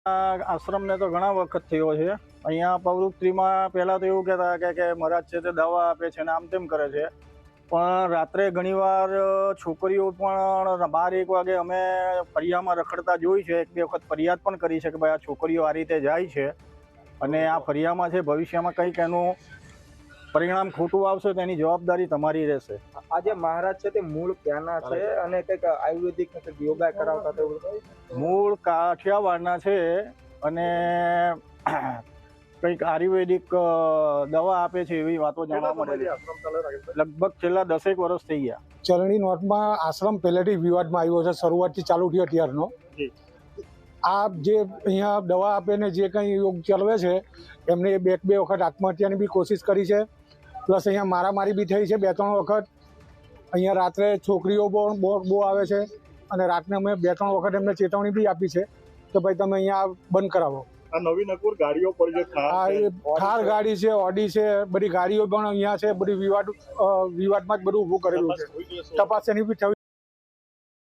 આશ્રમને તો ઘણા વખત થયો છે. અહીંયા પ્રવૃત્તિમાં પહેલાં તો એવું કહેતા કે મહારાજ છે તે દવા આપે છે ને આમ તેમ કરે છે, પણ રાત્રે ઘણીવાર છોકરીઓ પણ 12-1 વાગે અમે ફળિયામાં રખડતા જોઈ છે. 1-2 વખત ફરિયાદ પણ કરી છે કે ભાઈ આ છોકરીઓ આ રીતે જાય છે અને આ ફળિયામાં છે, ભવિષ્યમાં કંઈક એનું પરિણામ ખોટું આવશે તો એની જવાબદારી તમારી રહેશે. આજે મહારાજ છે તે મૂળ ક્યાંના છે અને કંઈક આયુર્વેદિક યોગા કરાવતા તેવું મૂળ કાઠિયાવાડના છે અને કંઈક આયુર્વેદિક દવા આપે છે એવી વાતો જાણવા મળેલી. લગભગ છેલ્લા 10 વર્ષ થઈ ગયા. ચલણી નોટમાં આશ્રમ પહેલેથી વિવાદમાં આવ્યો છે, શરૂઆતથી ચાલુ થયો ત્યારનો. આ જે અહીંયા દવા આપે ને જે કંઈ યોગ ચલાવે છે એમને 2 વખત આત્મહત્યાની બી કોશિશ કરી છે, પ્લસ અહીંયા મારામારી બી થઈ છે 2-3 વખત. અહીંયા રાત્રે છોકરીઓ પણ બહુ આવે છે અને રાતને અમે 2-3 વખત એમને ચેતવણી બી આપી છે કે ભાઈ તમે અહીંયા બંધ કરાવો. આ નવી નકુર ગાડીઓ પર જે થાર ગાડી છે, ઓડી છે, બધી ગાડીઓ પણ અહીંયા છે. બધી વિવાદમાં જ બધું ઊભું કરેલું છે. તપાસ એની બી થવી